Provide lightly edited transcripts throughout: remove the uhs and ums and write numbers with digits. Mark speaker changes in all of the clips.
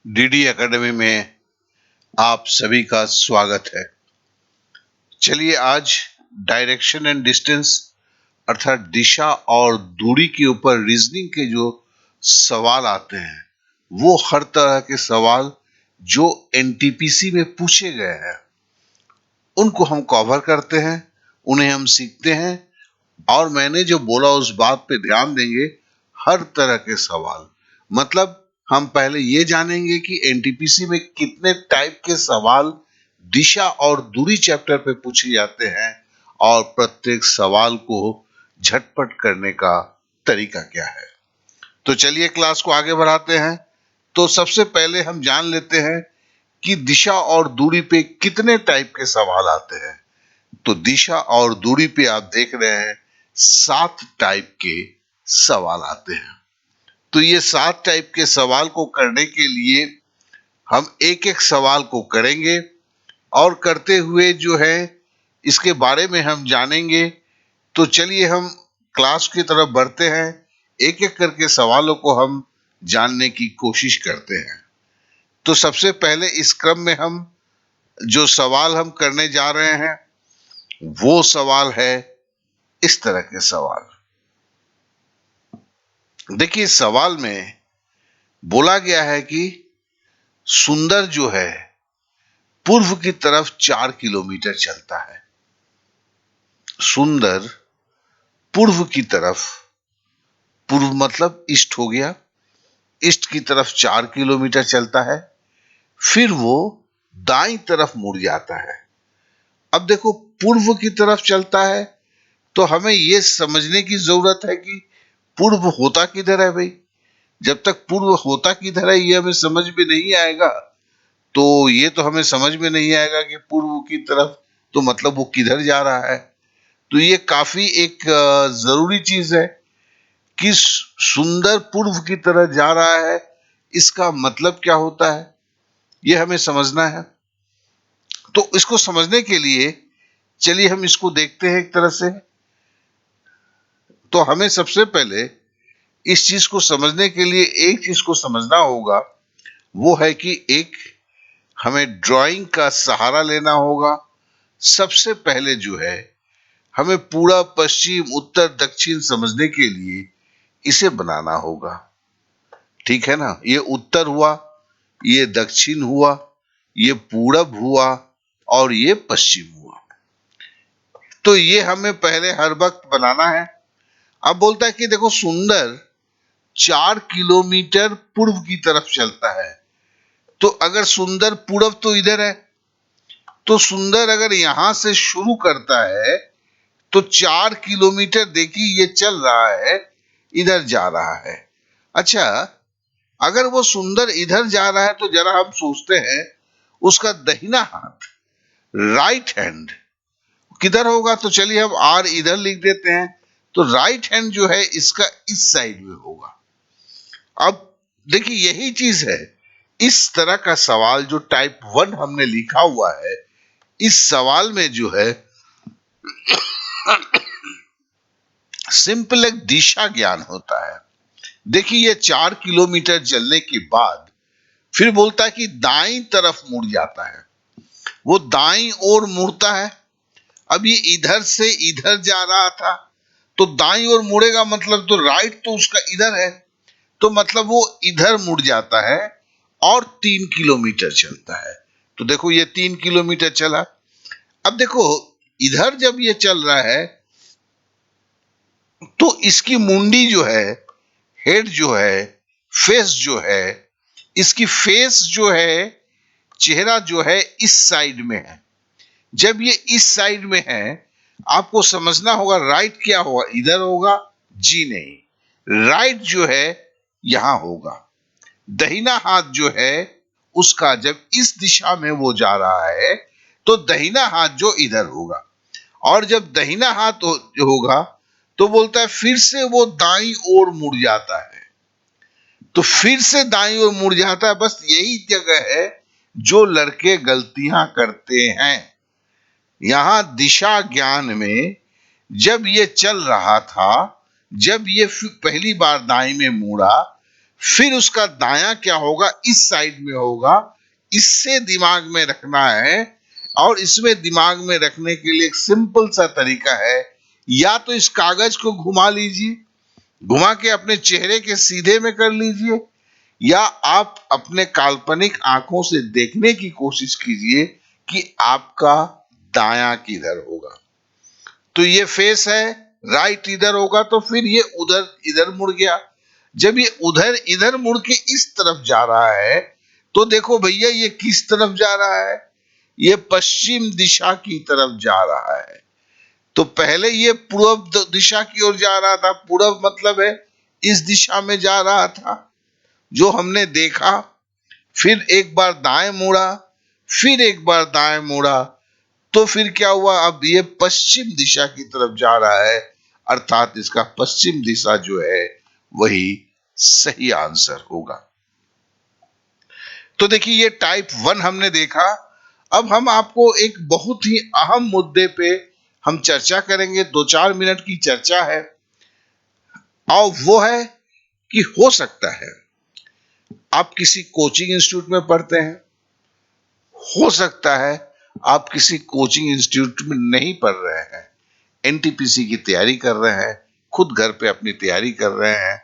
Speaker 1: DD academy में आप सभी का स्वागत है। चलिए आज डायरेक्शन एंड डिस्टेंस अर्थात दिशा और दूरी के ऊपर रीजनिंग के जो सवाल आते हैं वो हर तरह के सवाल जो एनटीपीसी में पूछे गए हैं उनको हम कवर करते हैं, उन्हें हम सीखते हैं और मैंने जो बोला उस बात पे ध्यान देंगे। हर तरह के सवाल मतलब हम पहले ये जानेंगे कि एनटीपीसी में कितने टाइप के सवाल दिशा और दूरी चैप्टर पे पूछे जाते हैं और प्रत्येक सवाल को झटपट करने का तरीका क्या है। तो चलिए क्लास को आगे बढ़ाते हैं। तो सबसे पहले हम जान लेते हैं कि दिशा और दूरी पे कितने टाइप के सवाल आते हैं। तो दिशा और दूरी पे आप देख रहे हैं 7 टाइप के सवाल आते हैं। तो ये 7 टाइप के सवाल को करने के लिए हम एक एक सवाल को करेंगे और करते हुए जो है इसके बारे में हम जानेंगे। तो चलिए हम क्लास की तरफ बढ़ते हैं, एक एक करके सवालों को हम जानने की कोशिश करते हैं। तो सबसे पहले इस क्रम में हम जो सवाल हम करने जा रहे हैं वो सवाल है इस तरह के सवाल। देखिए सवाल में बोला गया है कि सुंदर जो है पूर्व की तरफ 4 किलोमीटर चलता है। सुंदर पूर्व की तरफ, पूर्व मतलब ईस्ट हो गया, ईस्ट की तरफ 4 किलोमीटर चलता है, फिर वो दाईं तरफ मुड़ जाता है। अब देखो पूर्व की तरफ चलता है तो हमें यह समझने की जरूरत है कि पूर्व होता किधर है भाई। जब तक पूर्व होता किधर है ये हमें समझ में नहीं आएगा तो ये तो हमें समझ में नहीं आएगा कि पूर्व की तरफ तो मतलब वो किधर जा रहा है। तो ये काफी एक जरूरी चीज है कि सुंदर पूर्व की तरफ जा रहा है, इसका मतलब क्या होता है ये हमें समझना है। तो इसको समझने के लिए चलिए हम इसको देखते हैं एक तरह से। तो हमें सबसे पहले इस चीज को समझने के लिए एक चीज को समझना होगा, वो है कि एक हमें ड्राइंग का सहारा लेना होगा। सबसे पहले जो है हमें पूरा पश्चिम उत्तर दक्षिण समझने के लिए इसे बनाना होगा। ठीक है ना, ये उत्तर हुआ, ये दक्षिण हुआ, ये पूरब हुआ और ये पश्चिम हुआ। तो ये हमें पहले हर वक्त बनाना है। अब बोलता है कि देखो सुंदर 4 किलोमीटर पूर्व की तरफ चलता है। तो अगर सुंदर पूरब तो इधर है, तो सुंदर अगर यहां से शुरू करता है तो 4 किलोमीटर देखिए ये चल रहा है, इधर जा रहा है। अच्छा, अगर वो सुंदर इधर जा रहा है तो जरा हम सोचते हैं उसका दाहिना हाथ, राइट हैंड किधर होगा। तो चलिए हम आर इधर लिख देते हैं। तो राइट हैंड जो है इसका इस साइड में होगा। अब देखिए यही चीज है, इस तरह का सवाल जो टाइप 1 हमने लिखा हुआ है, इस सवाल में जो है सिंपल एक दिशा ज्ञान होता है। देखिए ये 4 किलोमीटर चलने के बाद फिर बोलता है कि दाईं तरफ मुड़ जाता है। वो दाईं ओर मुड़ता है। अब ये इधर से इधर जा रहा था तो दाईं ओर मुड़ेगा, मतलब तो राइट तो उसका इधर है, तो मतलब वो इधर मुड़ जाता है और 3 किलोमीटर चलता है। तो देखो ये 3 किलोमीटर चला। अब देखो इधर जब ये चल रहा है तो इसकी मुंडी जो है, हेड जो है, फेस जो है, इसकी फेस जो है, चेहरा जो है इस साइड में है। जब ये इस साइड में है आपको समझना होगा राइट क्या होगा, इधर होगा जी नहीं, राइट जो है यहां होगा। दाहिना हाथ जो है उसका जब इस दिशा में वो जा रहा है तो दाहिना हाथ जो इधर होगा, और जब दाहिना हाथ होगा तो बोलता है फिर से वो दाईं ओर मुड़ जाता है। तो फिर से दाईं ओर मुड़ जाता है। बस यही जगह है जो लड़के गलतियां करते हैं। यहां दिशा ज्ञान में जब ये चल रहा था, जब ये पहली बार दाईं में मुड़ा, फिर उसका दायां क्या होगा, इस साइड में होगा। इससे दिमाग में रखना है, और इसमें दिमाग में रखने के लिए एक सिंपल सा तरीका है, या तो इस कागज को घुमा लीजिए, घुमा के अपने चेहरे के सीधे में कर लीजिए, या आप अपने काल्पनिक आंखों से देखने की कोशिश कीजिए कि आपका दायां किधर होगा। तो ये फेस है, राइट इधर होगा, तो फिर ये उधर इधर मुड़ गया। जब ये उधर इधर मुड़ के इस तरफ जा रहा है, तो देखो भैया ये किस तरफ जा रहा है, ये पश्चिम दिशा की तरफ जा रहा है। तो पहले ये पूर्व दिशा की ओर जा रहा था, पूर्व मतलब है इस दिशा में जा रहा था जो हमने देखा। फिर एक बार दाएं मुड़ा, फिर एक बार दाएं मुड़ा, तो फिर क्या हुआ, अब ये पश्चिम दिशा की तरफ जा रहा है, अर्थात इसका पश्चिम दिशा जो है वही सही आंसर होगा। तो देखिए ये टाइप 1 हमने देखा। अब हम आपको एक बहुत ही अहम मुद्दे पे हम चर्चा करेंगे, 2-4 मिनट की चर्चा है, और वो है कि हो सकता है आप किसी कोचिंग इंस्टीट्यूट में पढ़ते हैं, हो सकता है आप किसी कोचिंग इंस्टीट्यूट में नहीं पढ़ रहे हैं, एनटीपीसी की तैयारी कर रहे हैं, खुद घर पे अपनी तैयारी कर रहे हैं।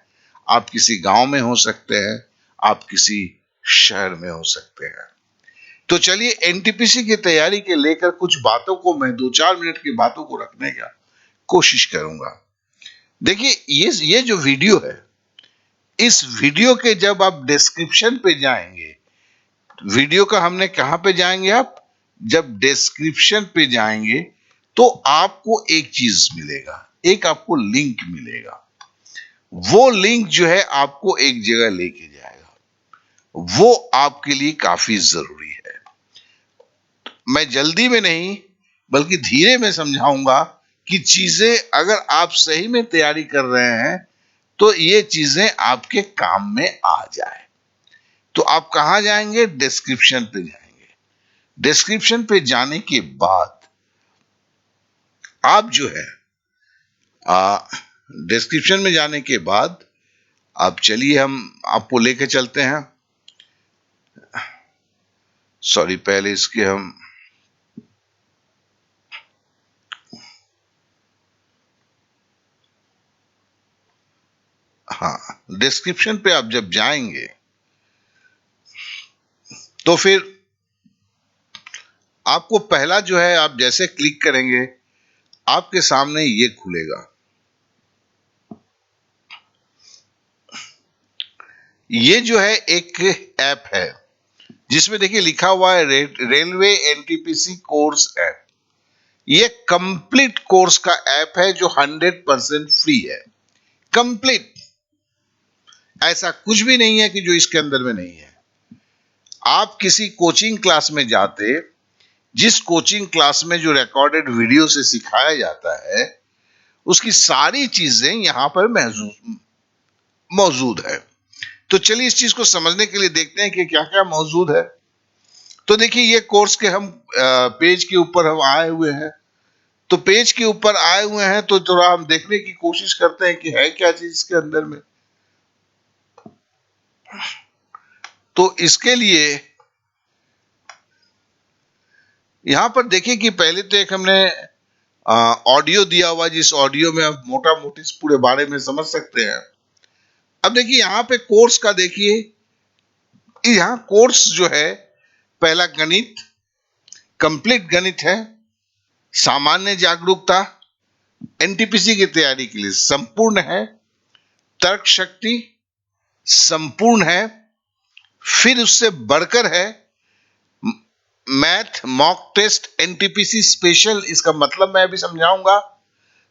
Speaker 1: आप किसी गांव में हो सकते हैं, आप किसी शहर में हो सकते हैं। तो चलिए एनटीपीसी की तैयारी के लेकर कुछ बातों को मैं 2-4 मिनट की बातों को रखने का कोशिश करूंगा। देखिए ये जो वीडियो है, इस वीडियो के जब आप डिस्क्रिप्शन पे जाएंगे, वीडियो का हमने कहां पे जाएंगे, आप जब डिस्क्रिप्शन पे जाएंगे तो आपको एक चीज मिलेगा, एक आपको लिंक मिलेगा। वो लिंक जो है आपको एक जगह लेके जाएगा, वो आपके लिए काफी जरूरी है। मैं जल्दी में नहीं बल्कि धीरे में समझाऊंगा कि चीजें अगर आप सही में तैयारी कर रहे हैं तो ये चीजें आपके काम में आ जाए। तो आप कहां जाएंगे, डिस्क्रिप्शन पे जाएंगे। डिस्क्रिप्शन पे जाने के बाद आप जो है डिस्क्रिप्शन में जाने के बाद आप चलिए हम आपको लेके चलते हैं। सॉरी, पहले इसके हम हाँ, डिस्क्रिप्शन पे आप जब जाएंगे तो फिर आपको पहला जो है, आप जैसे क्लिक करेंगे आपके सामने ये खुलेगा। ये जो है एक ऐप है जिसमें देखिए लिखा हुआ है रेलवे एनटीपीसी कोर्स ऐप। ये कंप्लीट कोर्स का ऐप है जो 100% फ्री है, कंप्लीट। ऐसा कुछ भी नहीं है कि जो इसके अंदर में नहीं है। आप किसी कोचिंग क्लास में जाते, जिस कोचिंग क्लास में जो रिकॉर्डेड वीडियो से सिखाया जाता है उसकी सारी चीजें यहां पर मौजूद है। तो चलिए इस चीज को समझने के लिए देखते हैं कि क्या क्या मौजूद है। तो देखिए ये कोर्स के हम पेज के ऊपर हम आए हुए हैं। तो पेज के ऊपर आए हुए हैं तो थोड़ा हम देखने की कोशिश करते हैं कि है क्या चीज इसके अंदर में। तो इसके लिए यहां पर देखिए कि पहले तो एक हमने ऑडियो दिया हुआ, जिस ऑडियो में आप मोटा मोटी इस पूरे बारे में समझ सकते हैं। अब देखिए यहां पे कोर्स का देखिए, यहां कोर्स जो है, पहला गणित, कंप्लीट गणित है, सामान्य जागरूकता, एनटीपीसी की तैयारी के लिए संपूर्ण है, तर्क शक्ति संपूर्ण है, फिर उससे बढ़कर है math mock test NTPC special. इसका मतलब मैं अभी समझाऊंगा।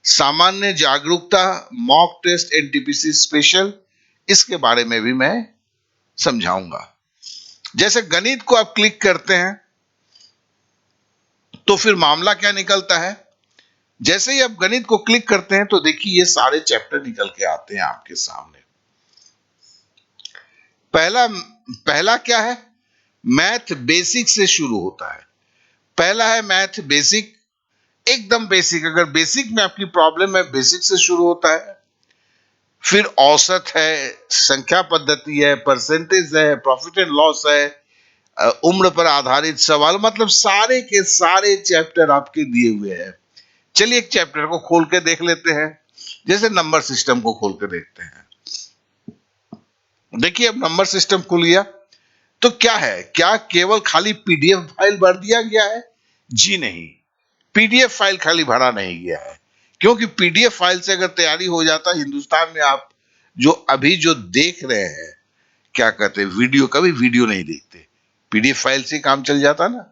Speaker 1: सामान्य जागरूकता मॉक टेस्ट एनटीपीसी स्पेशल, इसके बारे में भी मैं समझाऊंगा। जैसे गणित को आप क्लिक करते हैं तो फिर मामला क्या निकलता है। जैसे ही आप गणित को क्लिक करते हैं तो देखिए ये सारे चैप्टर निकल के आते हैं आपके सामने। पहला पहला क्या है, मैथ बेसिक से शुरू होता है। पहला है मैथ बेसिक, एकदम बेसिक। अगर बेसिक में आपकी प्रॉब्लम है, बेसिक से शुरू होता है। फिर औसत है, संख्या पद्धति है, परसेंटेज है, प्रॉफिट एंड लॉस है, उम्र पर आधारित सवाल, मतलब सारे के सारे चैप्टर आपके दिए हुए हैं। चलिए एक चैप्टर को खोल के देख लेते हैं, जैसे नंबर सिस्टम को खोल के देखते हैं। देखिए अब नंबर सिस्टम खुल गया, तो क्या है, क्या केवल खाली पीडीएफ फाइल भर दिया गया है? जी नहीं, पीडीएफ फाइल खाली भरा नहीं गया है, क्योंकि पीडीएफ फाइल से अगर तैयारी हो जाता हिंदुस्तान में, आप जो अभी जो देख रहे हैं, क्या कहते हैं, वीडियो, कभी वीडियो नहीं देखते, पीडीएफ फाइल से काम चल जाता ना।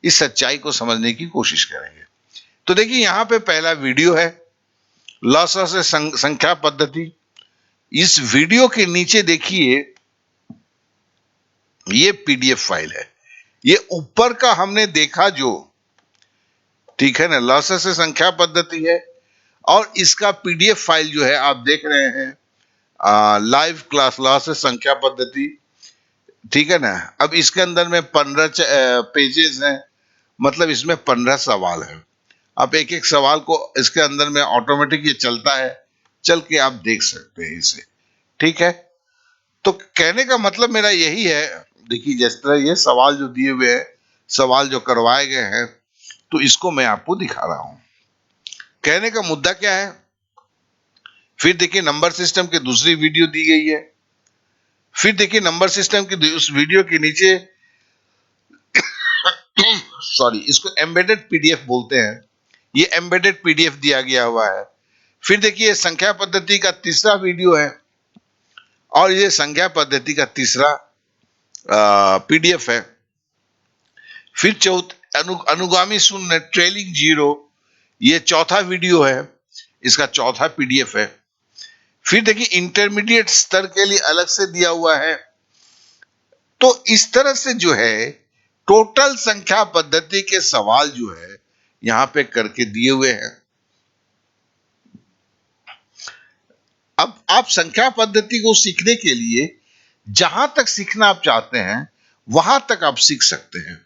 Speaker 1: इस सच्चाई को समझने की कोशिश करेंगे। तो देखिए यहां पे पहला वीडियो है, लॉस से संख्या पद्धति। इस वीडियो के नीचे देखिए, ये पीडीएफ फाइल है। ये ऊपर का हमने देखा जो, ठीक है ना, लॉस से संख्या पद्धति है, और इसका पीडीएफ फाइल जो है आप देख रहे हैं, लाइव क्लास लॉस से संख्या पद्धति, ठीक है ना। अब इसके अंदर में 15 पेजेस हैं, मतलब इसमें 15 सवाल है। आप एक एक सवाल को इसके अंदर में ऑटोमेटिक ये चलता है, चल के आप देख सकते हैं इसे, ठीक है। तो कहने का मतलब मेरा यही है, देखिए जिस तरह ये सवाल जो दिए हुए हैं, सवाल जो करवाए गए हैं, तो इसको मैं आपको दिखा रहा हूं। कहने का मुद्दा क्या है, फिर देखिए नंबर सिस्टम की दूसरी वीडियो दी गई है। फिर देखिए नंबर सिस्टम की उस वीडियो के नीचे सॉरी, इसको एम्बेडेड पीडीएफ बोलते हैं, ये एम्बेडेड पीडीएफ दिया गया हुआ है। फिर देखिए संख्या पद्धति का तीसरा वीडियो है, और ये संख्या पद्धति का तीसरा पीडीएफ है। फिर अनुगामी शून्य, ट्रेलिंग जीरो, ये चौथा वीडियो है, इसका चौथा पीडीएफ है। फिर देखिए इंटरमीडिएट स्तर के लिए अलग से दिया हुआ है। तो इस तरह से जो है टोटल संख्या पद्धति के सवाल जो है यहां पे करके दिए हुए हैं। अब आप संख्या पद्धति को सीखने के लिए जहां तक सीखना आप चाहते हैं वहां तक आप सीख सकते हैं।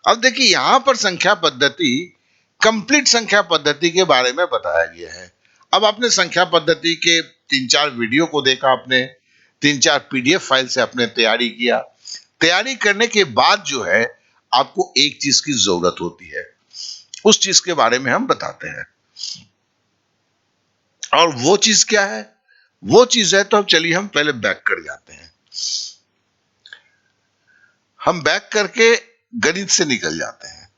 Speaker 1: अब देखिए यहां पर संख्या पद्धति, कंप्लीट संख्या पद्धति के बारे में बताया गया है। अब आपने संख्या पद्धति के 3-4 वीडियो को देखा, आपने 3-4 पीडीएफ फाइल से आपने तैयारी किया। तैयारी करने के बाद जो है आपको एक चीज की जरूरत होती है, उस चीज के बारे में हम बताते हैं। और वो चीज क्या है, वो चीज है, तो चलिए हम पहले बैक कर जाते हैं। हम बैक करके गणित से निकल जाते हैं।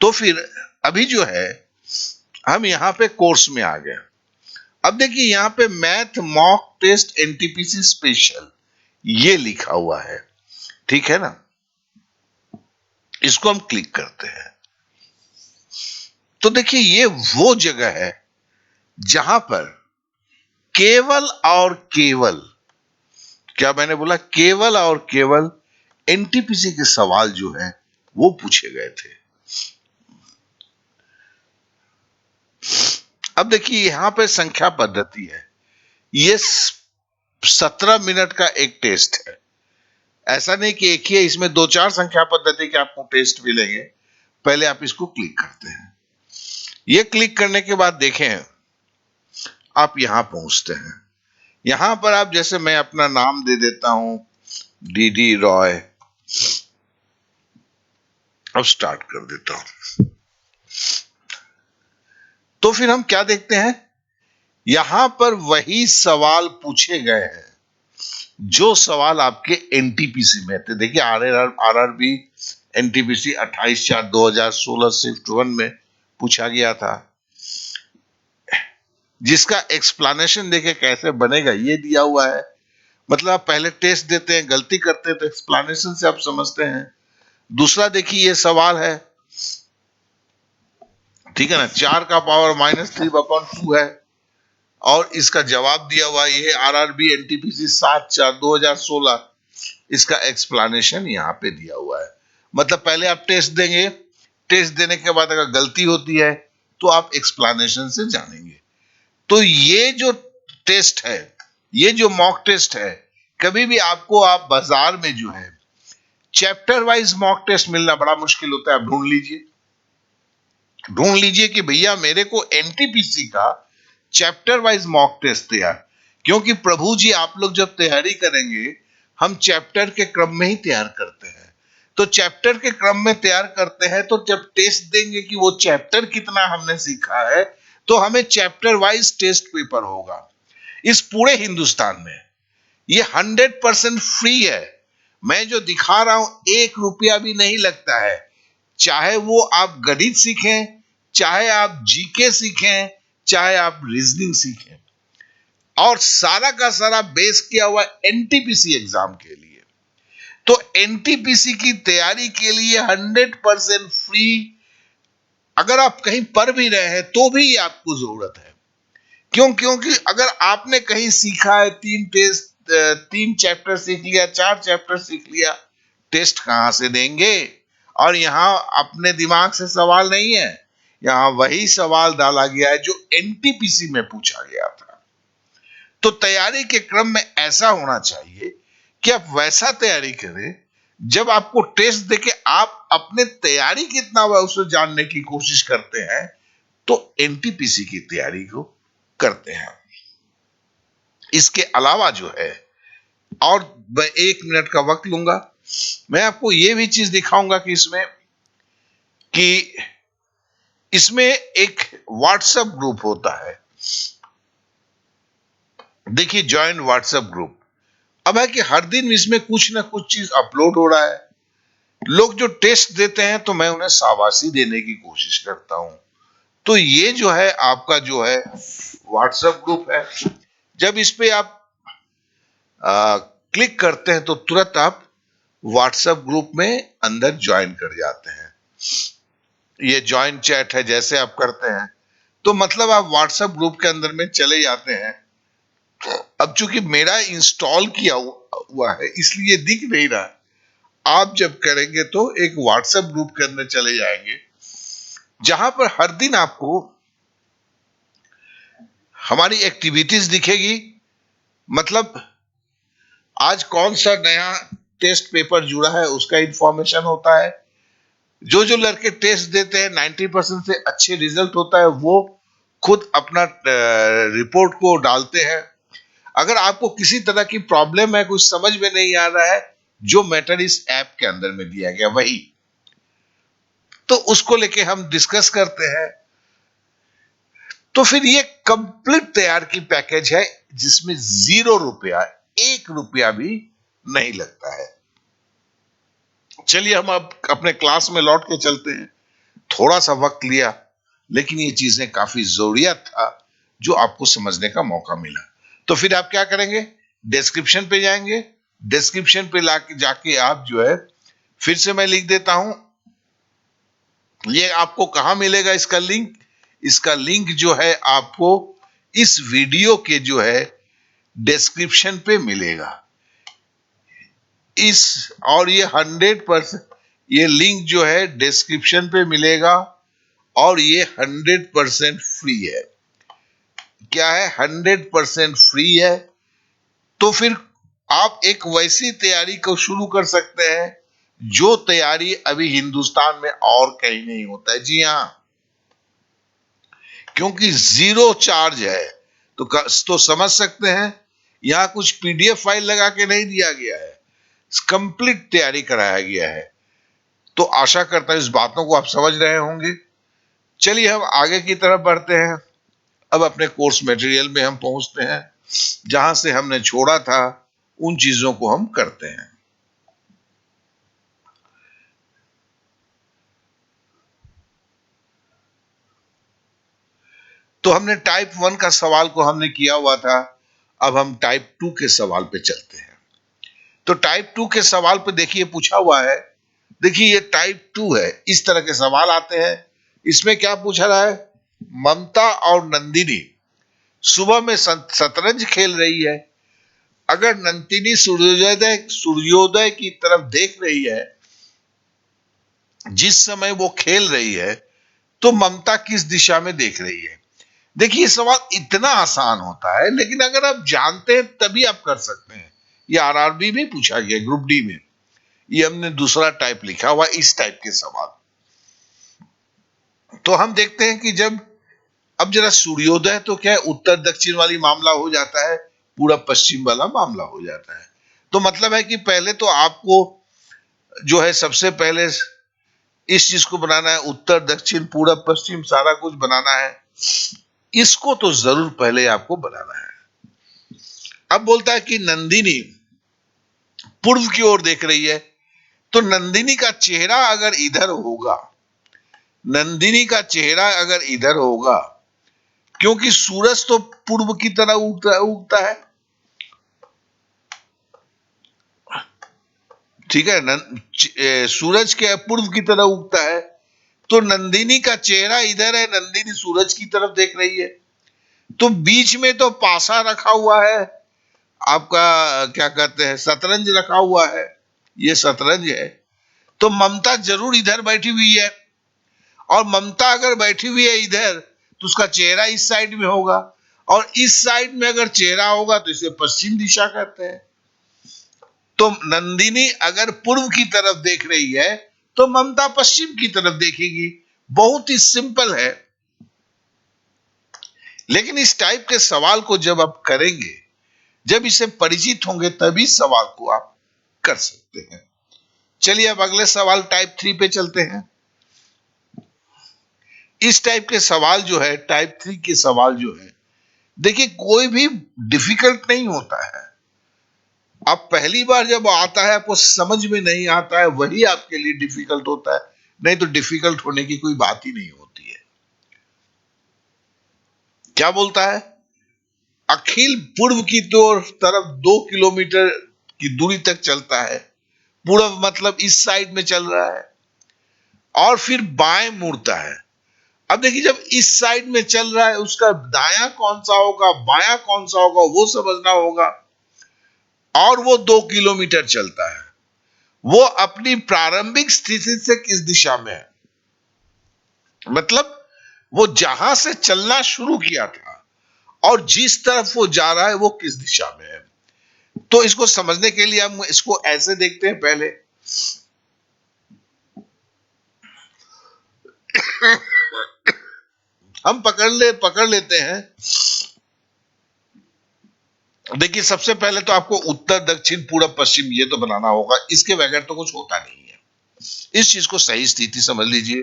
Speaker 1: तो फिर अभी जो है हम यहां पे कोर्स में आ गए। अब देखिए यहां पे math mock test NTPC special ये लिखा हुआ है, ठीक है ना। इसको हम क्लिक करते हैं, तो देखिए ये वो जगह है जहां पर केवल और केवल, क्या मैंने बोला, केवल और केवल एनटीपीसी के सवाल जो है वो पूछे गए थे। अब देखिए यहां पे संख्या पद्धति है, ये 17 मिनट का एक टेस्ट है। ऐसा नहीं कि एक ही है, इसमें 2-4 संख्या पद्धति के आपको टेस्ट मिलेंगे। पहले आप इसको क्लिक करते हैं, ये क्लिक करने के बाद देखें आप यहां पहुंचते हैं। यहां पर आप, जैसे मैं अपना नाम दे देता हूं, डीडी रॉय। अब स्टार्ट कर देता हूं। तो फिर हम क्या देखते हैं, यहां पर वही सवाल पूछे गए हैं जो सवाल आपके एनटीपीसी में थे। देखिए आरआरबी एनटीपीसी 28/4/2016 शिफ्ट 1 में पूछा गया था, जिसका एक्सप्लेनेशन देखे कैसे बनेगा ये दिया हुआ है। मतलब आप पहले टेस्ट देते हैं, गलती करते हैं, तो एक्सप्लेनेशन से आप समझते हैं। दूसरा देखिए ये सवाल है, ठीक है ना, 4 का पावर -3/2 है, और इसका जवाब दिया हुआ ये आरआरबी एनटीपीसी 7/4/2016, इसका एक्सप्लेनेशन यहाँ पे दिया हुआ है। मतलब पहले आप टेस्ट देंगे, टेस्ट देने के बाद अगर गलती होती है तो आप एक्सप्लेनेशन से जानेंगे। तो ये जो टेस्ट है, ये जो मॉक टेस्ट है, कभी भी आपको, आप बाजार में जो है चैप्टर वाइज मॉक टेस्ट मिलना बड़ा मुश्किल होता है। आप ढूंढ लीजिए कि भैया मेरे को एनटीपीसी का चैप्टर वाइज मॉक टेस्ट तैयार, क्योंकि प्रभु जी आप लोग जब तैयारी करेंगे, हम चैप्टर के क्रम में ही तैयार करते हैं। तो चैप्टर के क्रम में तैयार करते हैं, तो जब टेस्ट देंगे कि वो चैप्टर कितना हमने सीखा है, तो हमें चैप्टर वाइज टेस्ट पेपर होगा। इस पूरे हिंदुस्तान में ये 100% फ्री है। मैं जो दिखा रहा हूं 1 रुपया भी नहीं लगता है। चाहे वो आप गणित सीखें, चाहे आप जीके सीखें, चाहे आप रीजनिंग सीखें, और सारा का सारा बेस किया हुआ एनटीपीसी एग्जाम के लिए। तो एनटीपीसी की तैयारी के लिए 100% फ्री। अगर आप कहीं पढ़ भी रहे हैं तो भी आपको जरूरत है। क्यों? क्योंकि अगर आपने कहीं सीखा है, 3 चैप्टर सीख लिया, 4 चैप्टर सीख लिया, टेस्ट कहां से देंगे? और यहां अपने दिमाग से सवाल नहीं है, यहां वही सवाल डाला गया है जो एनटीपीसी में पूछा गया था। तो तैयारी के क्रम में ऐसा होना चाहिए कि आप वैसा तैयारी करें, जब आपको टेस्ट देके आप अपने तैयारी कितना हुआ उसे जानने की कोशिश करते हैं, तो एनटीपीसी की तैयारी को करते हैं। इसके अलावा जो है, और मैं 1 मिनट का वक्त लूंगा, मैं आपको यह भी चीज दिखाऊंगा कि इसमें एक व्हाट्सएप ग्रुप होता है। देखिए, ज्वाइन व्हाट्सएप ग्रुप। अब है कि हर दिन इसमें कुछ ना कुछ चीज अपलोड हो रहा है। लोग जो टेस्ट देते हैं तो मैं उन्हें शाबाशी देने की कोशिश करता हूं। तो ये जो है आपका जो है व्हाट्सएप ग्रुप है। जब इस पे आप क्लिक करते हैं तो तुरंत आप व्हाट्सएप ग्रुप में अंदर ज्वाइन कर जाते हैं। ये ज्वाइन चैट है, जैसे आप करते हैं तो मतलब आप व्हाट्सएप ग्रुप के अंदर में चले जाते हैं। अब चूंकि मेरा इंस्टॉल किया हुआ है इसलिए दिख नहीं रहा। आप जब करेंगे तो एक व्हाट्सएप ग्रुप के अंदर चले जाएंगे, जहां पर हर दिन आपको हमारी एक्टिविटीज दिखेगी। मतलब आज कौन सा नया टेस्ट पेपर जुड़ा है उसका इंफॉर्मेशन होता है। जो जो लड़के टेस्ट देते हैं 90% से अच्छे रिजल्ट होता है, वो खुद अपना रिपोर्ट को डालते हैं। अगर आपको किसी तरह की प्रॉब्लम है, कुछ समझ में नहीं आ रहा है, जो मैटर इस ऐप के अंदर में दिया गया वही, तो उसको लेके हम डिस्कस करते हैं। तो फिर ये कंप्लीट तैयार की पैकेज है, जिसमें 0 रुपया, 1 रुपया भी नहीं लगता है। चलिए हम अब अपने क्लास में लौट के चलते हैं। थोड़ा सा वक्त लिया, लेकिन ये चीजें काफी जरूरियत था जो आपको समझने का मौका मिला। तो फिर आप क्या करेंगे? डिस्क्रिप्शन पे जाएंगे। डिस्क्रिप्शन पे जाके आप जो है, फिर से मैं लिख देता हूं, ये आपको कहां मिलेगा इसका लिंक? इसका लिंक जो है आपको इस वीडियो के जो है डिस्क्रिप्शन पे मिलेगा। और ये 100%, ये लिंक जो है डिस्क्रिप्शन पे मिलेगा, और ये 100% फ्री है। क्या है? 100% फ्री है। तो फिर आप एक वैसी तैयारी को शुरू कर सकते हैं जो तैयारी अभी हिंदुस्तान में और कहीं नहीं होता है। जी हां, क्योंकि 0 चार्ज है। तो समझ सकते हैं, यहां कुछ पीडीएफ फाइल लगा के नहीं दिया गया है, कंप्लीट तैयारी कराया गया है। तो आशा करता हूं इस बातों को आप समझ रहे होंगे। चलिए हम आगे की तरफ बढ़ते हैं। अब अपने कोर्स मटेरियल में हम पहुंचते हैं, जहां से हमने छोड़ा था उन चीजों को हम करते हैं। तो हमने टाइप 1 का सवाल को हमने किया हुआ था। अब हम टाइप 2 के सवाल पे चलते हैं। तो टाइप 2 के सवाल पे देखिए पूछा हुआ है। देखिए ये टाइप 2 है, इस तरह के सवाल आते हैं। इसमें क्या पूछा रहा है? ममता और नंदिनी सुबह में शतरंज खेल रही है। अगर नंदिनी सूर्योदय की तरफ देख रही है जिस समय वो खेल रही है, तो ममता किस दिशा में देख रही है? देखिए सवाल इतना आसान होता है, लेकिन अगर आप जानते हैं तभी आप कर सकते हैं। ये आरआरबी में पूछा गया, ग्रुप डी में। ये हमने दूसरा टाइप लिखा हुआ, इस टाइप के सवाल। तो हम देखते हैं कि जब अब जरा सूर्योदय तो क्या है, उत्तर दक्षिण वाली मामला हो जाता है, पूरब पश्चिम वाला मामला हो जाता है। तो मतलब है कि पहले तो आपको जो है सबसे पहले इस चीज को बनाना है, उत्तर दक्षिण पूरब पश्चिम सारा कुछ बनाना है, इसको तो जरूर पहले आपको बनाना है। अब बोलता है कि नंदिनी पूर्व की ओर देख रही है, तो नंदिनी का चेहरा अगर इधर होगा, नंदिनी का चेहरा अगर इधर होगा, क्योंकि सूरज तो पूर्व की तरह उगता है, ठीक है, सूरज के पूर्व की तरह उगता है, तो नंदिनी का चेहरा इधर है, नंदिनी सूरज की तरफ देख रही है, तो बीच में तो पासा रखा हुआ है, आपका क्या कहते हैं, शतरंज रखा हुआ है, ये शतरंज है। तो ममता जरूर इधर बैठी हुई है, और ममता अगर बैठी हुई है इधर, तो उसका चेहरा इस साइड में होगा, और इस साइड में अगर चेहरा होगा तो इसे पश्चिम दिशा कहते हैं। तो नंदिनी अगर पूर्व की तरफ देख रही है, तो ममता पश्चिम की तरफ देखेगी। बहुत ही सिंपल है, लेकिन इस टाइप के सवाल को जब आप करेंगे, जब इसे परिचित होंगे, तभी सवाल को आप कर सकते हैं। चलिए अब अगले सवाल टाइप 3 पे चलते हैं। इस टाइप के सवाल जो है, टाइप 3 के सवाल जो है, देखिए कोई भी डिफिकल्ट नहीं होता है। अब पहली बार जब आता है, आपको समझ में नहीं आता है, वही आपके लिए डिफिकल्ट होता है, नहीं तो डिफिकल्ट होने की कोई बात ही नहीं होती है। क्या बोलता है, अखिल पूर्व की तरफ 2 किलोमीटर की दूरी तक चलता है, पूर्व मतलब इस साइड में चल रहा है, और फिर बाएं मुड़ता है। अब देखिए, जब इस साइड में चल रहा है, उसका दायां कौन सा होगा, बायां कौन सा होगा, वो समझना होगा। और वो 2 किलोमीटर चलता है, वो अपनी प्रारंभिक स्थिति से किस दिशा में है, मतलब वो जहां से चलना शुरू किया था और जिस तरफ वो जा रहा है, वो किस दिशा में है। तो इसको समझने के लिए हम इसको ऐसे देखते हैं। पहले हम पकड़ लेते हैं। देखिए, सबसे पहले तो आपको उत्तर दक्षिण पूरब पश्चिम ये तो बनाना होगा, इसके बगैर तो कुछ होता नहीं है। इस चीज को सही स्थिति समझ लीजिए।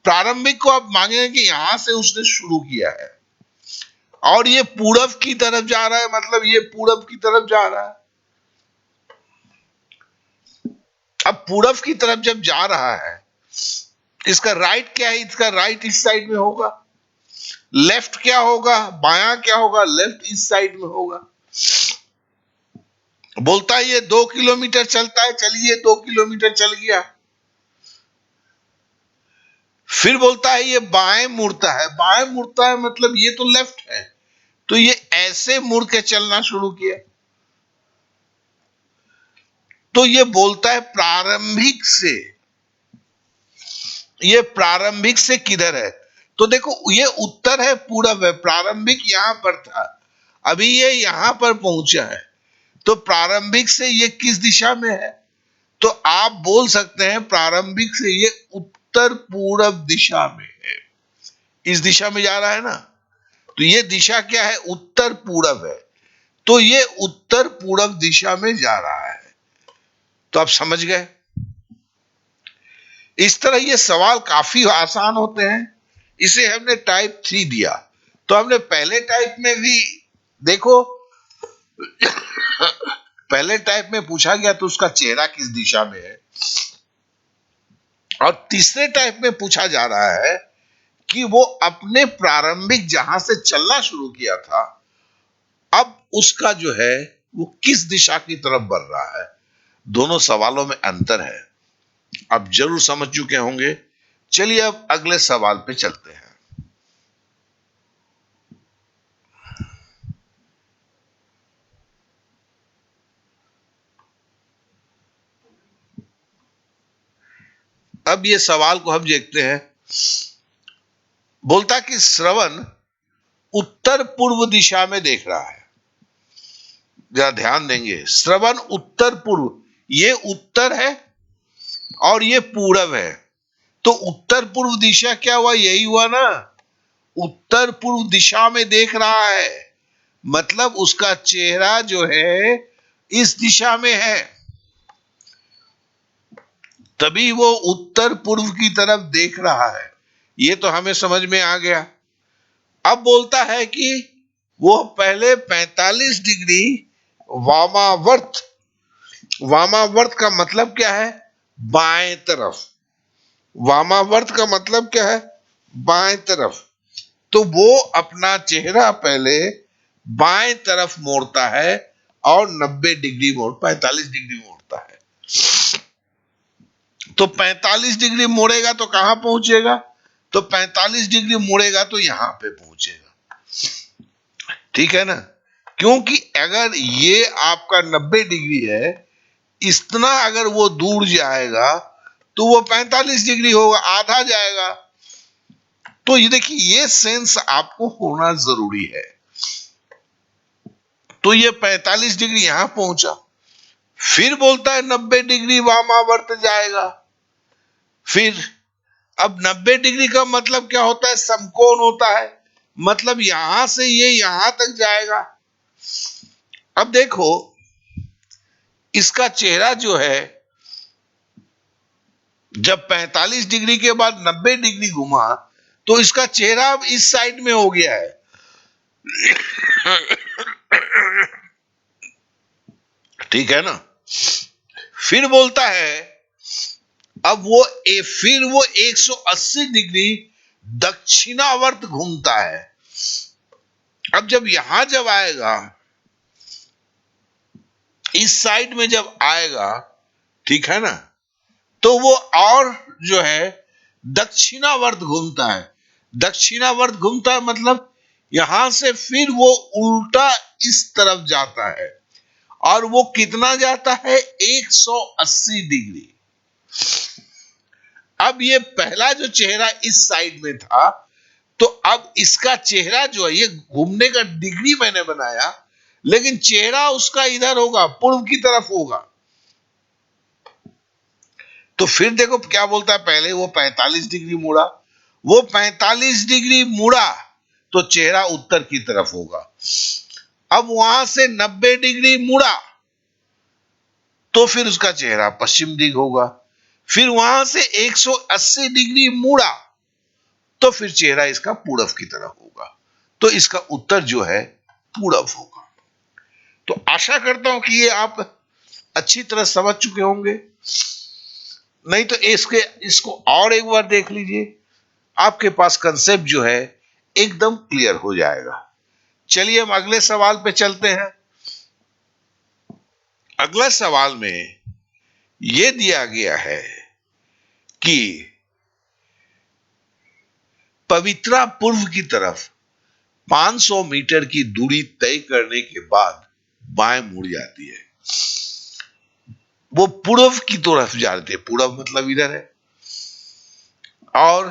Speaker 1: प्रारंभिक को आप मांगेंगे कि यहां से उसने शुरू किया है, और ये पूरब की तरफ जा रहा है, मतलब ये पूरब की तरफ जा रहा है। अब पूरब की तरफ जब जा रहा है, इसका राइट क्या है, इसका राइट इस साइड में होगा। लेफ्ट क्या होगा, बायां क्या होगा, लेफ्ट इस साइड में होगा। बोलता है ये 2 किलोमीटर चलता है, चलिए 2 किलोमीटर चल गया। फिर बोलता है ये बाएं मुड़ता है, बाएं मुड़ता है मतलब ये तो लेफ्ट है, तो ये ऐसे मुड़ के चलना शुरू किया। तो ये बोलता है प्रारंभिक से, ये प्रारंभिक से किधर है। तो देखो, ये उत्तर है, पूरब है, प्रारंभिक यहां पर था, अभी ये यहां पर पहुंचा है, तो प्रारंभिक से ये किस दिशा में है। तो आप बोल सकते हैं प्रारंभिक से ये उत्तर पूरब दिशा में है, इस दिशा में जा रहा है ना, तो ये दिशा क्या है, उत्तर पूरब है, तो ये उत्तर पूरब दिशा में जा रहा है। तो आप समझ गए। इस तरह ये सवाल काफी आसान होते हैं। इसे हमने टाइप 3 दिया, तो हमने पहले टाइप में भी देखो, पहले टाइप में पूछा गया तो उसका चेहरा किस दिशा में है, और तीसरे टाइप में पूछा जा रहा है कि वो अपने प्रारंभिक जहां से चलना शुरू किया था, अब उसका जो है वो किस दिशा की तरफ बढ़ रहा है। दोनों सवालों में अंतर है, आप जरूर समझ चुके होंगे। चलिए अब अगले सवाल पे चलते हैं। अब ये सवाल को हम देखते हैं। बोलता कि श्रवण उत्तर पूर्व दिशा में देख रहा है, जरा ध्यान देंगे, श्रवण उत्तर पूर्व, ये उत्तर है और ये पूरब है, तो उत्तर पूर्व दिशा क्या हुआ, यही हुआ ना, उत्तर पूर्व दिशा में देख रहा है, मतलब उसका चेहरा जो है इस दिशा में है, तभी वो उत्तर पूर्व की तरफ देख रहा है। ये तो हमें समझ में आ गया। अब बोलता है कि वो पहले 45 डिग्री वामावर्त, वामावर्त का मतलब क्या है? बाएं तरफ। वामावर्त का मतलब क्या है? बाएं तरफ। तो वो अपना चेहरा पहले बाएं तरफ मोड़ता है और 90 डिग्री 45 डिग्री मोड़ता है। तो 45 डिग्री मोड़ेगा तो कहां पहुंचेगा? तो 45 डिग्री मुड़ेगा तो यहां पे पहुंचेगा। ठीक है ना? क्योंकि अगर ये आपका 90 डिग्री है, इतना अगर वो दूर जाएगा तो वो 45 डिग्री होगा, आधा जाएगा। तो ये देखिए, ये सेंस आपको होना जरूरी है। तो ये 45 डिग्री यहां पहुंचा, फिर बोलता है 90 डिग्री वामावर्त जाएगा। फिर अब 90 डिग्री का मतलब क्या होता है? समकोण होता है, मतलब यहां से ये यहां तक जाएगा। अब देखो, इसका चेहरा जो है जब 45 डिग्री के बाद 90 डिग्री घुमा तो इसका चेहरा अब इस साइड में हो गया है। ठीक है ना? फिर बोलता है अब वो फिर वो 180 डिग्री दक्षिणावर्त घूमता है। अब जब आएगा, इस साइड में जब आएगा, ठीक है ना, तो वो और जो है दक्षिणावर्त घूमता है। दक्षिणावर्त घूमता है मतलब यहां से फिर वो उल्टा इस तरफ जाता है, और वो कितना जाता है? 180 डिग्री। अब ये पहला जो चेहरा इस साइड में था, तो अब इसका चेहरा जो है, ये घूमने का डिग्री मैंने बनाया, लेकिन चेहरा उसका इधर होगा, पूर्व की तरफ होगा। तो फिर देखो क्या बोलता है, पहले वो 45 डिग्री मुड़ा, वो 45 डिग्री मुड़ा तो चेहरा उत्तर की तरफ होगा। अब वहां से 90 डिग्री मुड़ा तो फिर उसका चेहरा पश्चिम दिग होगा। फिर वहां से 180 डिग्री मुड़ा तो फिर चेहरा इसका पूरब की तरफ होगा। तो इसका उत्तर जो है पूरब होगा। तो आशा करता हूं कि ये आप अच्छी तरह समझ चुके होंगे। नहीं तो इसको और एक बार देख लीजिए, आपके पास कंसेप्ट जो है एकदम क्लियर हो जाएगा। चलिए हम अगले सवाल पे चलते हैं। अगला सवाल में यह दिया गया है कि पवित्रा पूर्व की तरफ 500 मीटर की दूरी तय करने के बाद बाएं मुड़ जाती है। वो पूर्व की तरफ जाती है, पूर्व मतलब इधर है, और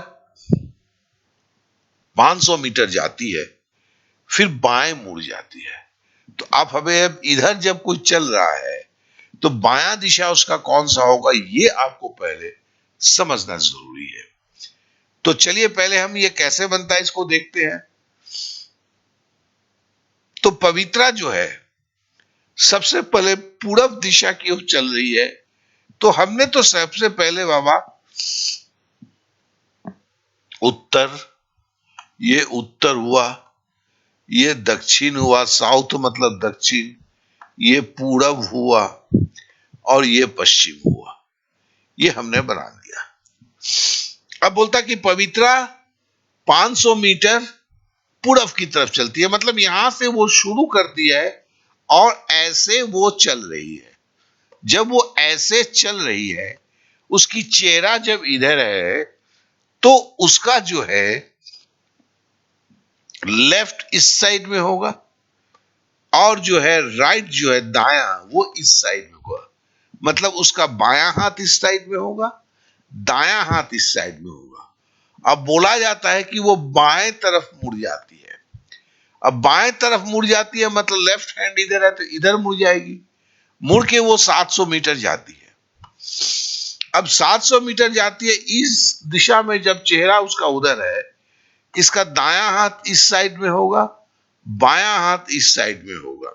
Speaker 1: 500 मीटर जाती है, फिर बाएं मुड़ जाती है। तो आप हमें अब इधर जब कोई चल रहा है तो बायां दिशा उसका कौन सा होगा, ये आपको पहले समझना जरूरी है। तो चलिए पहले हम ये कैसे बनता है इसको देखते हैं। तो पवित्रा जो है सबसे पहले पूरब दिशा की ओर चल रही है, तो हमने तो सबसे पहले बाबा उत्तर, ये उत्तर हुआ, ये दक्षिण हुआ, साउथ मतलब दक्षिण, ये पूरब हुआ, और ये पश्चिम हुआ। ये हमने बना दिया। अब बोलता कि पवित्रा 500 मीटर पूरब की तरफ चलती है, मतलब यहां से वो शुरू करती है और ऐसे वो चल रही है। जब वो ऐसे चल रही है, उसकी चेहरा जब इधर है, तो उसका जो है लेफ्ट इस साइड में होगा, और जो है राइट जो है दाया, वो इस साइड में होगा। मतलब उसका बायां हाथ इस साइड में होगा, दायां हाथ इस साइड में होगा। अब बोला जाता है कि वो बाएं तरफ मुड़ जाती है। अब बाएं तरफ मुड़ जाती है मतलब लेफ्ट हैंड इधर है तो इधर मुड़ जाएगी। मुड़ के वो 700 मीटर जाती है। अब 700 मीटर जाती है, इस दिशा में जब चेहरा उसका उधर है, इसका दायां हाथ इस साइड में होगा, बायां हाथ इस साइड में होगा।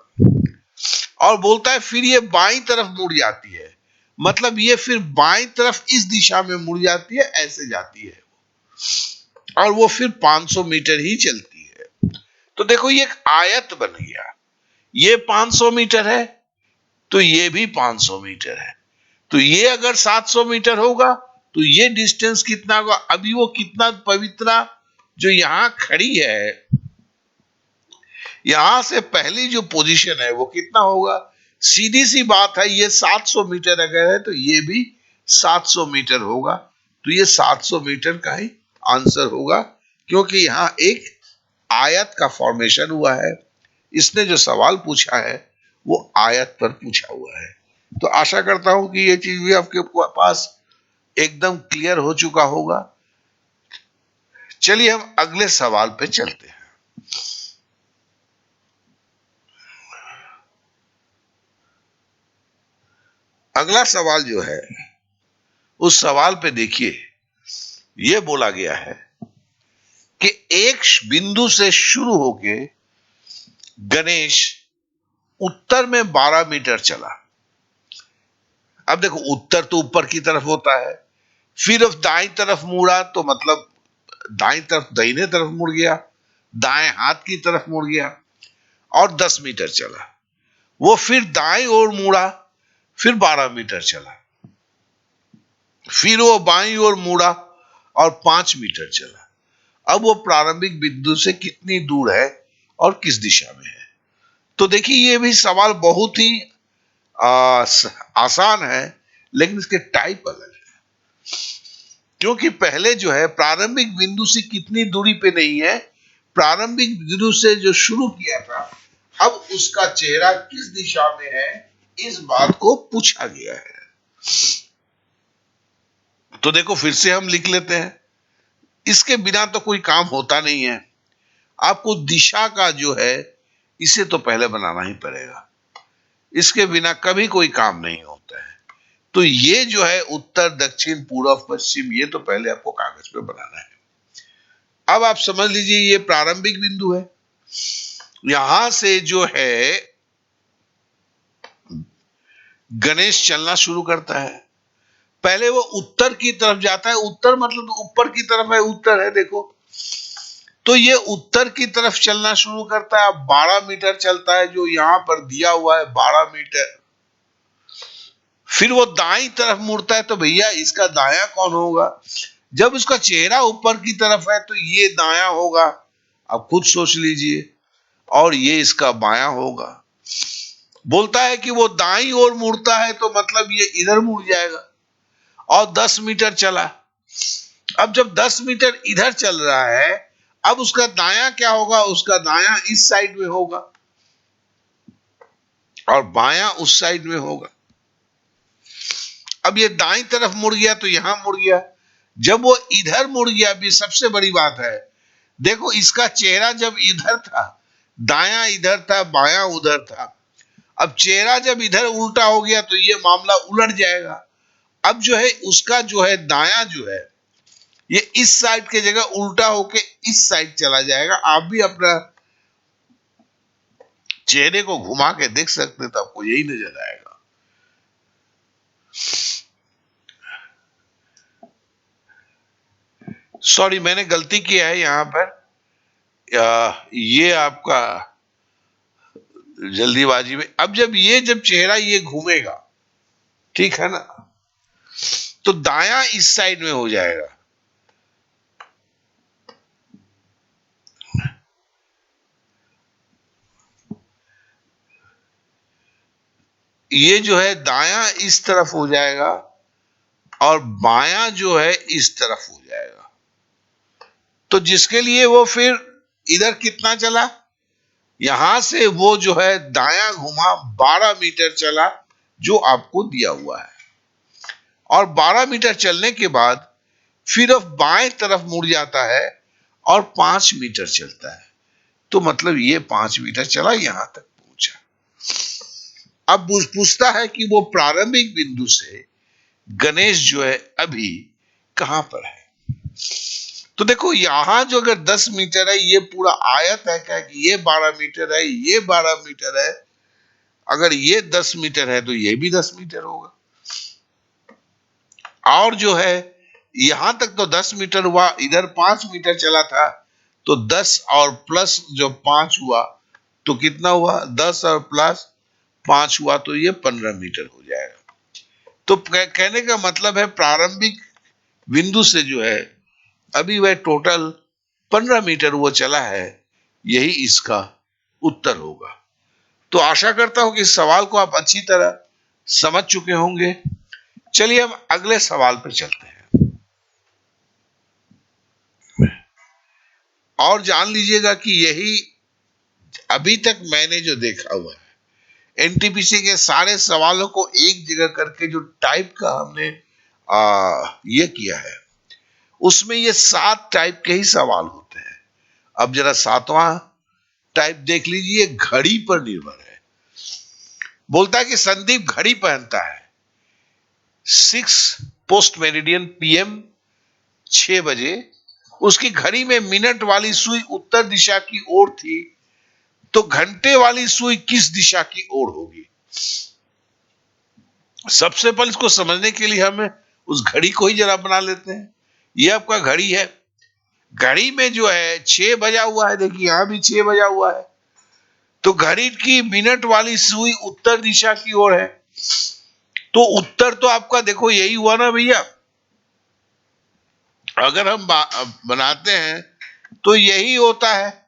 Speaker 1: और बोलता है फिर ये बाईं तरफ मुड़ जाती है, मतलब ये फिर बाईं तरफ इस दिशा में मुड़ जाती है, ऐसे जाती है और वो फिर 500 मीटर ही चलती है। तो देखो ये एक आयत बन गया, ये 500 मीटर है तो ये भी 500 मीटर है, तो ये अगर 700 मीटर होगा तो ये डिस्टेंस कितना होगा? अभी वो कितना पवित्रा जो यहां खड़ी है, यहां से पहली जो पोजीशन है वो कितना होगा? सीधी सी बात है, ये 700 मीटर अगर है तो ये भी 700 मीटर होगा, तो ये 700 मीटर का ही आंसर होगा, क्योंकि यहां एक आयत का फॉर्मेशन हुआ है। इसने जो सवाल पूछा है वो आयत पर पूछा हुआ है। तो आशा करता हूं कि ये चीज भी आपके पास एकदम क्लियर हो चुका होगा। चलिए हम अगले सवाल पे चलते हैं। अगला सवाल जो है, उस सवाल पे देखिए, यह बोला गया है कि एक बिंदु से शुरू होके गणेश उत्तर में 12 मीटर चला। अब देखो उत्तर तो ऊपर की तरफ होता है, फिर अब दाईं तरफ मुड़ा तो मतलब दाईं तरफ दाहिने तरफ मुड़ गया, दाएं हाथ की तरफ मुड़ गया और 10 मीटर चला। वो फिर दाईं ओर मुड़ा, फिर 12 मीटर चला, फिर वो बाईं ओर मुड़ा और 5 मीटर चला। अब वो प्रारंभिक बिंदु से कितनी दूर है और किस दिशा में है? तो देखिए ये भी सवाल बहुत ही आसान है, लेकिन इसके टाइप अलग है, क्योंकि पहले जो है प्रारंभिक बिंदु से कितनी दूरी पे नहीं है, प्रारंभिक बिंदु से जो शुरू किया था अब उसका चेहरा किस दिशा में है, इस बात को पूछा गया है। तो देखो फिर से हम लिख लेते हैं, इसके बिना तो कोई काम होता नहीं है। आपको दिशा का जो है इसे तो पहले बनाना ही पड़ेगा, इसके बिना कभी कोई काम नहीं होता है। तो ये जो है उत्तर दक्षिण पूर्व पश्चिम, ये तो पहले आपको कागज पे बनाना है। अब आप समझ लीजिए ये प्रारंभिक बिंदु है, यहां से जो है गणेश चलना शुरू करता है। पहले वो उत्तर की तरफ जाता है, उत्तर मतलब तो ऊपर की तरफ है, उत्तर है देखो, तो ये उत्तर की तरफ चलना शुरू करता है। 12 मीटर चलता है, जो यहां पर दिया हुआ है 12 मीटर। फिर वो दाईं तरफ मुड़ता है, तो भैया इसका दाया कौन होगा? जब उसका चेहरा ऊपर की तरफ है तो ये दाया होगा, आप खुद सोच लीजिए, और ये इसका बायां होगा। बोलता है कि वो दाईं ओर मुड़ता है तो मतलब ये इधर मुड़ जाएगा, और 10 मीटर चला। अब जब 10 मीटर इधर चल रहा है, अब उसका दायां क्या होगा? उसका दायां इस साइड में होगा और बायां उस साइड में होगा। अब ये दाईं तरफ मुड़ गया तो यहां मुड़ गया। जब वो इधर मुड़ गया, भी सबसे बड़ी बात है, देखो इसका चेहरा जब इधर था, दायां इधर था, बायां उधर था। अब चेहरा जब इधर उल्टा हो गया तो ये मामला उलट जाएगा। अब जो है उसका जो है दायां जो है ये इस साइड की जगह उल्टा होके इस साइड चला जाएगा। आप भी अपना चेहरे को घुमा के देख सकते, तो आपको यही नजर आएगा। सॉरी, मैंने गलती किया है यहां पर, ये आपका जल्दीबाजी में। अब जब चेहरा ये घूमेगा, ठीक है ना, तो दायां इस साइड में हो जाएगा, ये जो है दायां इस तरफ हो जाएगा और बायां जो है इस तरफ हो जाएगा। तो जिसके लिए वो फिर इधर कितना चला, यहां से वो जो है दायां घुमा 12 मीटर चला, जो आपको दिया हुआ है। और 12 मीटर चलने के बाद फिर अब बाएं तरफ मुड़ जाता है और 5 मीटर चलता है, तो मतलब ये 5 मीटर चला, यहां तक पहुंचा। अब पूछता है कि वो प्रारंभिक बिंदु से गणेश जो है अभी कहां पर है। तो देखो यहां जो अगर 10 मीटर है, ये पूरा आयत है क्या कि ये 12 मीटर है, ये 12 मीटर है। अगर ये 10 मीटर है तो ये भी 10 मीटर होगा। और जो है यहां तक तो 10 मीटर हुआ, इधर 5 मीटर चला था, तो 10 और प्लस जो 5 हुआ तो कितना हुआ, 10 और प्लस 5 हुआ तो ये 15 मीटर हो जाएगा। तो कहने का मतलब है प्रारंभिक बिंदु से जो है अभी वह टोटल 15 मीटर वो चला है, यही इसका उत्तर होगा। तो आशा करता हूं कि इस सवाल को आप अच्छी तरह समझ चुके होंगे। चलिए हम अगले सवाल पर चलते हैं और जान लीजिएगा कि यही अभी तक मैंने जो देखा हुआ है, एनटीपीसी के सारे सवालों को एक जगह करके जो टाइप का हमने ये किया है, उसमें ये 7 टाइप के ही सवाल होते हैं। अब जरा 7वां टाइप देख लीजिए, घड़ी पर निर्भर है। बोलता है कि संदीप घड़ी पहनता है 6 पोस्ट मेरिडियन पीएम 6 बजे, उसकी घड़ी में मिनट वाली सुई उत्तर दिशा की ओर थी, तो घंटे वाली सुई किस दिशा की ओर होगी। सबसे पहले इसको समझने के लिए हम उस घड़ी को ही जरा बना लेते हैं। यह आपका घड़ी है, घड़ी में जो है 6 बजा हुआ है, देखिए यहां भी 6 बजा हुआ है, तो घड़ी की मिनट वाली सुई उत्तर दिशा की ओर है, तो उत्तर तो आपका देखो यही हुआ ना भैया। अगर हम बनाते हैं तो यही होता है,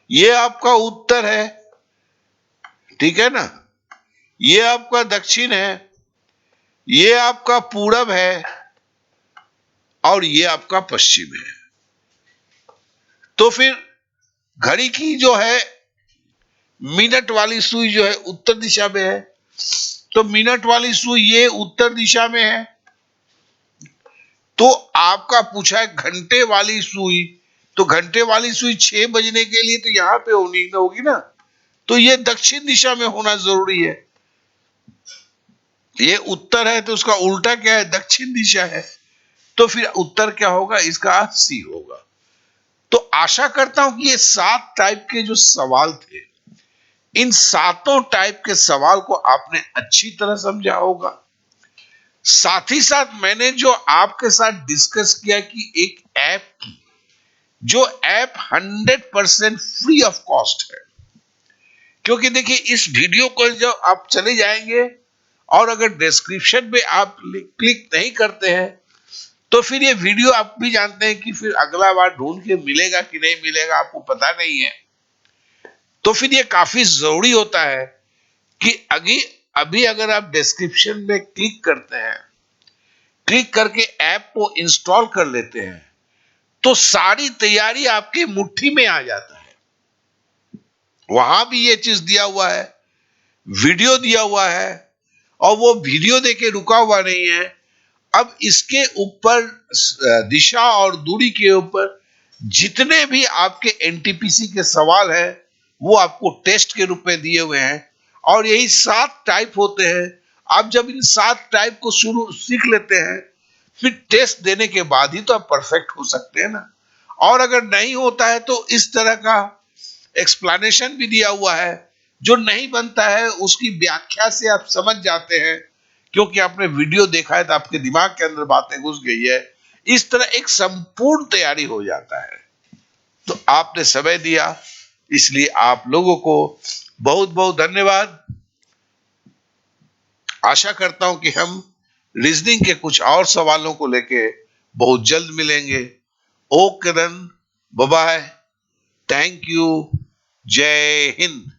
Speaker 1: ये आपका उत्तर है, ठीक है ना, ये आपका दक्षिण है, ये आपका पूरब है और ये आपका पश्चिम है। तो फिर घड़ी की जो है मिनट वाली सुई जो है उत्तर दिशा में है, तो मिनट वाली सुई ये उत्तर दिशा में है। तो आपका पूछा है घंटे वाली सुई, तो घंटे वाली सुई 6 बजने के लिए तो यहां पे होगी ना, तो ये दक्षिण दिशा में होना जरूरी है। ये उत्तर है तो उसका उल्टा क्या है, दक्षिण दिशा है, तो फिर उत्तर क्या होगा, इसका सी होगा। तो आशा करता हूं कि ये 7 टाइप के जो सवाल थे, इन 7 टाइप के सवाल को आपने अच्छी तरह समझा होगा। साथ ही साथ मैंने जो आपके साथ डिस्कस किया कि एक ऐप की, जो ऐप 100% फ्री ऑफ कॉस्ट है। क्योंकि देखिए इस वीडियो को जब आप चले जाएंगे और अगर डिस्क्रिप्शन में आप क्लिक नहीं करते हैं तो फिर ये वीडियो आप भी जानते हैं कि फिर अगला बार ढूंढ के मिलेगा कि नहीं मिलेगा आपको पता नहीं है। तो फिर ये काफी जरूरी होता है कि अभी अगर आप डिस्क्रिप्शन में क्लिक करते हैं, क्लिक करके ऐप को इंस्टॉल कर लेते हैं, तो सारी तैयारी आपकी मुट्ठी में आ जाता है। वहां भी ये चीज दिया हुआ है, वीडियो दिया हुआ है, और वो वीडियो देके रुका हुआ नहीं है। अब इसके ऊपर दिशा और दूरी के ऊपर जितने भी आपके एनटीपीसी के सवाल हैं वो आपको टेस्ट के रूप में दिए हुए हैं, और यही 7 टाइप होते हैं। आप जब इन 7 टाइप को शुरू सीख लेते हैं, फिर टेस्ट देने के बाद ही तो आप परफेक्ट हो सकते हैं ना। और अगर नहीं होता है तो इस तरह का एक्सप्लेनेशन भी दिया हुआ है, जो नहीं बनता है उसकी व्याख्या से आप समझ जाते हैं, क्योंकि आपने वीडियो देखा है तो आपके दिमाग के अंदर बातें घुस गई है। इस तरह एक संपूर्ण तैयारी हो जाता है। तो आपने समय दिया, इसलिए आप लोगों को बहुत बहुत धन्यवाद। आशा करता हूं कि हम रीजनिंग के कुछ और सवालों को लेके बहुत जल्द मिलेंगे। Okay then, bye bye, thank you, Jai Hind.